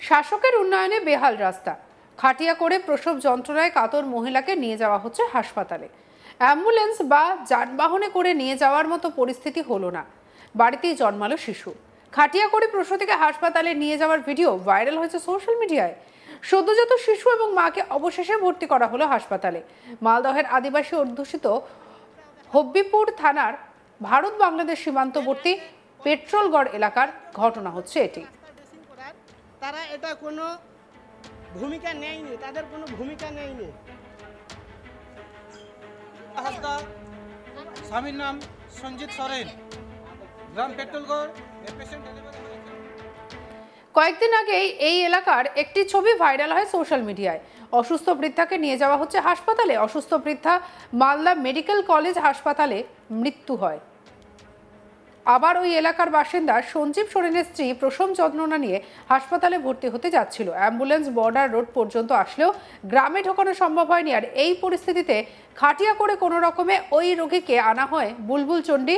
শাসকের উন্নয়নে বেহাল রাস্তা, খাটিয়া করে প্রসব যন্ত্রণায় কাতর মহিলাকে নিয়ে যাওয়া হচ্ছে হাসপাতালে। অ্যাম্বুলেন্স বা যানবাহনে করে নিয়ে যাওয়ার মতো পরিস্থিতি হলো না, বাড়িতেই জন্মালো শিশু। খাটিয়া করে প্রসূতিকে হাসপাতালে নিয়ে যাওয়ার ভিডিও ভাইরাল হয়েছে সোশ্যাল মিডিয়ায়। সদ্যজাত শিশু এবং মাকে অবশেষে ভর্তি করা হলো হাসপাতালে। মালদহের আদিবাসী অধ্যুষিত হব্বিপুর থানার ভারত বাংলাদেশ সীমান্তবর্তী পেট্রোলগড় এলাকার ঘটনা হচ্ছে এটি। তারা এটা কোনো ভূমিকা নেয়নি, তাদের কোনো ভূমিকা নেয়নি। স্বামীর নাম সঞ্জিত সরেন, গ্রাম পেট্রোলগড়। কয়েকদিন আগেই এই এলাকার একটি ছবি ভাইরাল হয় সোশ্যাল মিডিয়ায়। অসুস্থ বৃদ্ধাকে নিয়ে যাওয়া হচ্ছে হাসপাতালে। অসুস্থ বৃদ্ধা মালদা মেডিকেল কলেজ হাসপাতালে মৃত্যু হয়। আবার ওই এলাকার বাসিন্দা সঞ্জীব সোরেনের স্ত্রী প্রসব যন্ত্রণা নিয়ে হাসপাতালে ভর্তি হতে যাচ্ছিল। অ্যাম্বুলেন্স বর্ডার রোড পর্যন্ত আসলেও গ্রামে ঢোকানো সম্ভব হয়নি। আর এই পরিস্থিতিতে খাটিয়া করে কোনো রকমে ওই রোগীকে আনা হয় বুলবুল চণ্ডী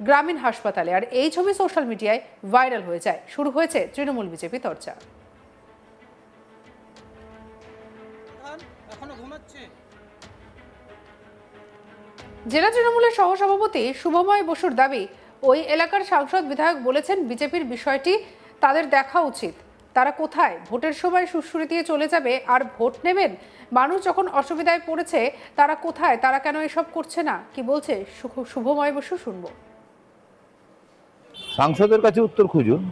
গ্রামীণ হাসপাতালে। আর এই ছবি সোশ্যাল মিডিয়ায় ভাইরাল হয়ে যায়। শুরু হয়েছে তৃণমূল বিজেপি চর্চা। জেলা তৃণমূলের সহসভাপতি শুভময় বসুর দাবি, ওই এলাকার সাংসদ বিধায়ক বলেছেন বিজেপির বিষয়টি তাদের দেখা উচিত। তারা কোথায় ভোটের সময় সুড়সুড়ি দিয়ে চলে যাবে আর ভোট নেবেন? মানুষ যখন অসুবিধায় পড়েছে তারা কোথায়, তারা কেন এসব করছে না? কি বলছে শুভময় বসু, শুনবো। সাংসদের কাছে উত্তর খুঁজুন।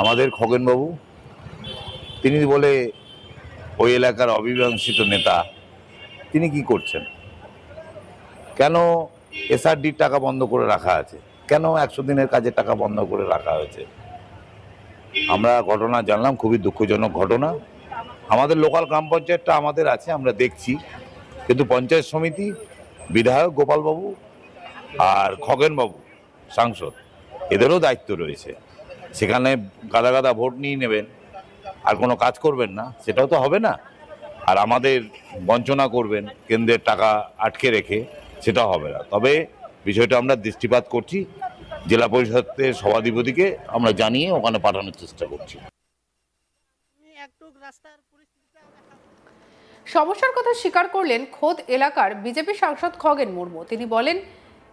আমাদের খগেনবাবু, তিনি বলে ওই এলাকার অবিবাংশিত নেতা, তিনি কি করছেন? কেন এসআরডির টাকা বন্ধ করে রাখা আছে? কেন 100 দিনের কাজের টাকা বন্ধ করে রাখা হয়েছে? আমরা ঘটনা জানলাম, খুবই দুঃখজনক ঘটনা। আমাদের লোকাল গ্রাম পঞ্চায়েতটা আমাদের আছে, আমরা দেখছি, কিন্তু পঞ্চায়েত সমিতি, বিধায়ক গোপালবাবু আর খগেনবাবু সাংসদ, এদেরও দায়িত্ব রয়েছে। সেখানে গাদা গাদা ভোট নিয়ে নেবেন আর কোনো কাজ করবেন না, সেটাও তো হবে না। আর আমাদের বঞ্চনা করবেন কেন্দ্রের টাকা আটকে রেখে, সেটাও হবে না। তবে বিষয়টা আমরা দৃষ্টিপাত করছি, জেলা পরিষদের সভাধিপতিকে আমরা জানিয়ে ওখানে পাঠানোর চেষ্টা করছি। সমস্যার কথা স্বীকার করলেন খোদ এলাকার বিজেপি সাংসদ খগেন মুর্মু। তিনি বলেন,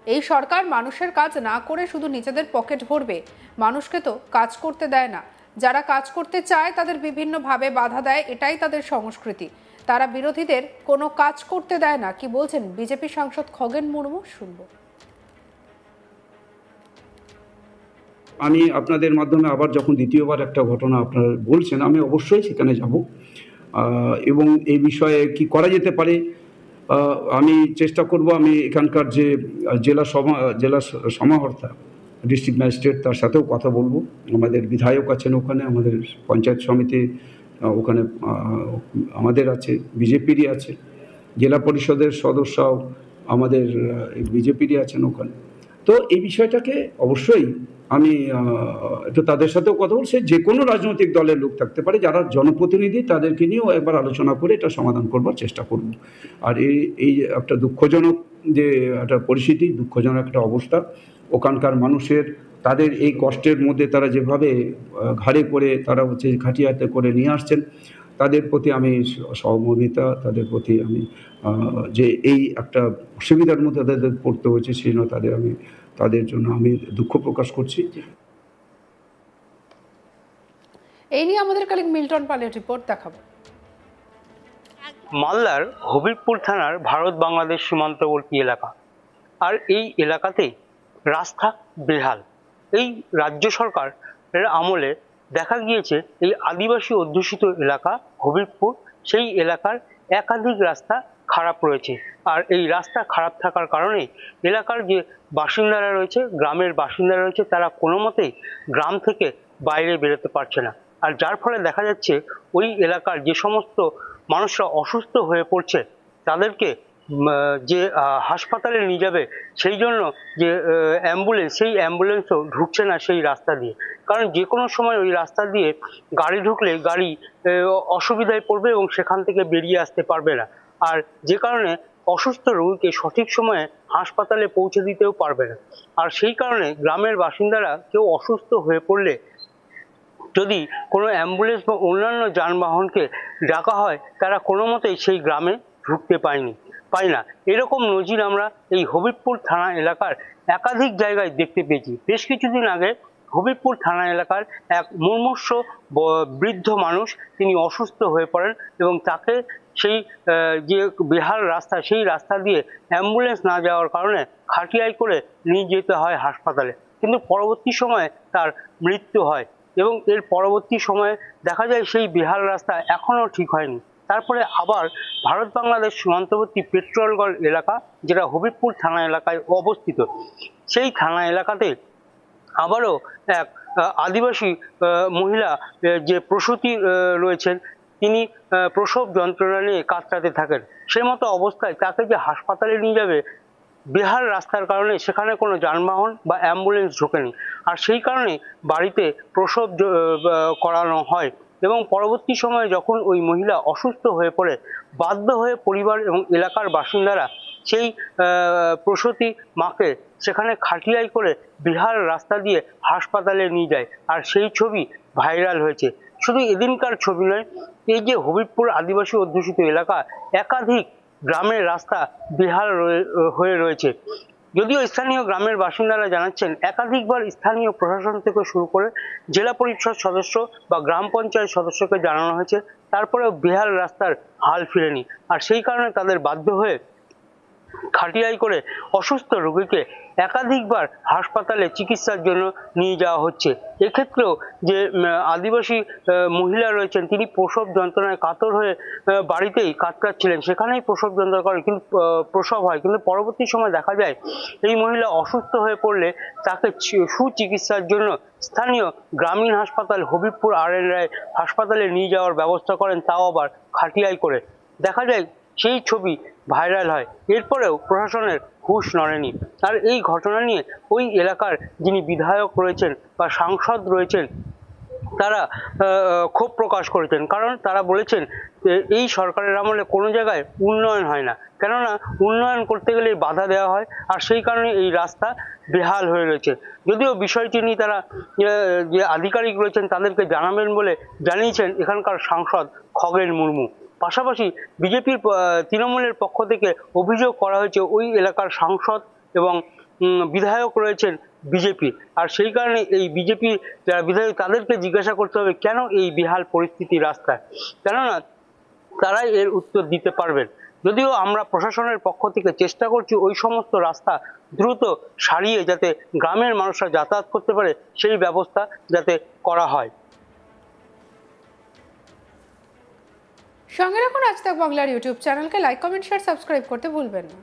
এই সরকার মানুষের কাজ না করে শুধু নিজেদের পকেট ভরবে, মানুষকে তো কাজ করতে দেয় না। যারা কাজ করতে চায় তাদের বিভিন্নভাবে বাধা দেয়, এটাই তাদের সংস্কৃতি। তারা বিরোধীদের কোনো কাজ করতে দেয় না। কি বলছেন বিজেপি সাংসদ খগেন মুর্মু, শুনবো। আমি আপনাদের মাধ্যমে আবার যখন দ্বিতীয়বার একটা ঘটনা আপনারা বলছেন, আমি অবশ্যই সেখানে যাব এবং এই বিষয়ে কি করা যেতে পারে আমি চেষ্টা করব। আমি এখানকার যে জেলা সমাহর্তা ডিস্ট্রিক্ট ম্যাজিস্ট্রেট, তার সাথেও কথা বলবো। আমাদের বিধায়ক আছেন ওখানে, আমাদের পঞ্চায়েত সমিতি ওখানে আমাদের আছে, বিজেপিরই আছে, জেলা পরিষদের সদস্যও আমাদের বিজেপিরই আছেন ওখানে। তো এই বিষয়টাকে অবশ্যই আমি একটু তাদের সাথেও কথা বলছি। যে কোনো রাজনৈতিক দলের লোক থাকতে পারে, যারা জনপ্রতিনিধি, তাদেরকে নিয়েও একবার আলোচনা করে এটা সমাধান করবার চেষ্টা করব। আর এই একটা দুঃখজনক যে একটা পরিস্থিতি, দুঃখজনক একটা অবস্থা ওখানকার মানুষের, তাদের এই কষ্টের মধ্যে তারা যেভাবে ঘাড়ে করে তারা হচ্ছে খাটিয়াতে করে নিয়ে আসছেন, তাদের প্রতি আমি সহমর্মিতা, তাদের প্রতি আমি যে এই একটা অসুবিধার মধ্যে তাদের পড়তে হয়েছে, সেই জন্য তাদের জন্য আমি দুঃখ প্রকাশ করছি। এই নিয়ে আমাদের কালিক মিল্টন পালের রিপোর্ট দেখাবো। মালদার হবিবপুর থানার ভারত বাংলাদেশ সীমান্তবর্তী এলাকা, আর এই এলাকাতে রাস্তা বেহাল। এই রাজ্য সরকারের আমলে দেখা গিয়েছে এই আদিবাসী অধ্যুষিত এলাকা হবিবপুর, সেই এলাকার একাধিক রাস্তা খারাপ রয়েছে। আর এই রাস্তা খারাপ থাকার কারণে এলাকার যে বাসিন্দারা রয়েছে, গ্রামের বাসিন্দারা রয়েছে, তারা কোনো মতেই গ্রাম থেকে বাইরে বেরোতে পারছে না। আর যার ফলে দেখা যাচ্ছে ওই এলাকার যে সমস্ত মানুষরা অসুস্থ হয়ে পড়ছে, তাদেরকে যে হাসপাতালে নিয়ে যাবে, সেই জন্য যে অ্যাম্বুলেন্স, সেই অ্যাম্বুলেন্সও ঢুকছে না সেই রাস্তা দিয়ে। কারণ যে কোনো সময় ওই রাস্তা দিয়ে গাড়ি ঢুকলে গাড়ি অসুবিধায় পড়বে এবং সেখান থেকে বেরিয়ে আসতে পারবে না। আর যে কারণে অসুস্থ রোগীকে সঠিক সময়ে হাসপাতালে পৌঁছে দিতেও পারবে না। আর সেই কারণে গ্রামের বাসিন্দারা কেউ অসুস্থ হয়ে পড়লে যদি কোনো অ্যাম্বুলেন্স বা অন্যান্য যানবাহনকে ডাকা হয় তারা কোনো মতেই সেই গ্রামে ঢুকতে পায় না। এরকম নজির আমরা এই হবিবপুর থানা এলাকার একাধিক জায়গায় দেখতে পেয়েছি। বেশ কিছুদিন আগে হবিবপুর থানা এলাকার এক মুমূর্ষু বৃদ্ধ মানুষ তিনি অসুস্থ হয়ে পড়েন এবং তাকে সেই যে বেহাল রাস্তা সেই রাস্তা দিয়ে অ্যাম্বুলেন্স না যাওয়ার কারণে খাটিয়ায় করে নিয়ে যেতে হয় হাসপাতালে, কিন্তু পরবর্তী সময়ে তার মৃত্যু হয় এবং এর পরবর্তী সময়ে দেখা যায় সেই বেহাল রাস্তা এখনও ঠিক হয়নি। তারপরে আবার ভারত বাংলাদেশ সীমান্তবর্তী পেট্রোলগড় এলাকা, যেটা হবিবপুর থানা এলাকায় অবস্থিত, সেই থানা এলাকাতে আবারও এক আদিবাসী মহিলা যে প্রসূতি রয়েছেন, তিনি প্রসব যন্ত্রণা নিয়ে কাতরাতে থাকেন। সেই মতো অবস্থায় তাকে যে হাসপাতালে নিয়ে যাবে, বেহাল রাস্তার কারণে সেখানে কোনো যানবাহন বা অ্যাম্বুলেন্স ঢোকেনি, আর সেই কারণে বাড়িতে প্রসব করানো হয় এবং পরবর্তী সময়ে যখন ওই মহিলা অসুস্থ হয়ে পড়ে, বাধ্য হয়ে পরিবার এবং এলাকার বাসিন্দারা সেই প্রসূতি মাকে সেখানে খাটিয়ায় করে বিহার রাস্তা দিয়ে হাসপাতালে নিয়ে যায়, আর সেই ছবি ভাইরাল হয়েছে। শুধু এদিনকার ছবি নয়, এই যে হবিবপুর আদিবাসী অধ্যুষিত এলাকা, একাধিক গ্রামের রাস্তা বেহাল হয়ে রয়েছে। যদিও স্থানীয় গ্রামের বাসিন্দারা জানাচ্ছেন একাধিকবার স্থানীয় প্রশাসন থেকে শুরু করে জেলা পরিষদ সদস্য বা গ্রাম পঞ্চায়েত সদস্যকে জানানো হয়েছে, তারপরেও বেহাল রাস্তার হাল ফিরেনি, আর সেই কারণে তাদের বাধ্য হয়ে খাটিয়ায় করে অসুস্থ রোগীকে একাধিকবার হাসপাতালে চিকিৎসার জন্য নিয়ে যাওয়া হচ্ছে। এক্ষেত্রেও যে আদিবাসী মহিলা রয়েছেন, তিনি প্রসব যন্ত্রণায় কাতর হয়ে বাড়িতেই কাতরাচ্ছিলেন, সেখানেই প্রসব যন্ত্রণা করে কিন্তু প্রসব হয়, কিন্তু পরবর্তী সময় দেখা যায় এই মহিলা অসুস্থ হয়ে পড়লে তাকে সুচিকিৎসার জন্য স্থানীয় গ্রামীণ হাসপাতাল হবিবপুর আর.এন. রায় হাসপাতালে নিয়ে যাওয়ার ব্যবস্থা করেন, তাও আবার খাটিয়ায় করে। দেখা যায় সেই ছবি ভাইরাল হয়, এরপরেও প্রশাসনের হুঁশ নড়েনি। আর এই ঘটনা নিয়ে ওই এলাকার যিনি বিধায়ক রয়েছেন বা সাংসদ রয়েছেন, তারা ক্ষোভ প্রকাশ করেছেন, কারণ তারা বলেছেন এই সরকারের আমলে কোনো জায়গায় উন্নয়ন হয় না, কেননা উন্নয়ন করতে গেলে বাধা দেওয়া হয়, আর সেই কারণে এই রাস্তা বেহাল হয়ে রয়েছে। যদিও বিষয়টি নিয়ে তারা যে আধিকারিক রয়েছেন তাদেরকে জানাবেন বলে জানিয়েছেন এখানকার সাংসদ খগেন মুর্মু। পাশাপাশি বিজেপির তৃণমূলের পক্ষ থেকে অভিযোগ করা হয়েছে ওই এলাকার সাংসদ এবং বিধায়ক রয়েছেন বিজেপি, আর সেই কারণে এই বিজেপি যারা বিধায়ক তাদেরকে জিজ্ঞাসা করতে হবে কেন এই বেহাল পরিস্থিতি রাস্তায়, কেননা তারাই এর উত্তর দিতে পারবেন। যদিও আমরা প্রশাসনের পক্ষ থেকে চেষ্টা করছি ওই সমস্ত রাস্তা দ্রুত সারিয়ে যাতে গ্রামের মানুষরা যাতায়াত করতে পারে সেই ব্যবস্থা যাতে করা হয়। সঙ্গে রাখুন আজ তাক বাংলার ইউটিউব চ্যানেলকে, লাইক কমেন্ট শেয়ার সাবস্ক্রাইব করতে ভুলবেন না।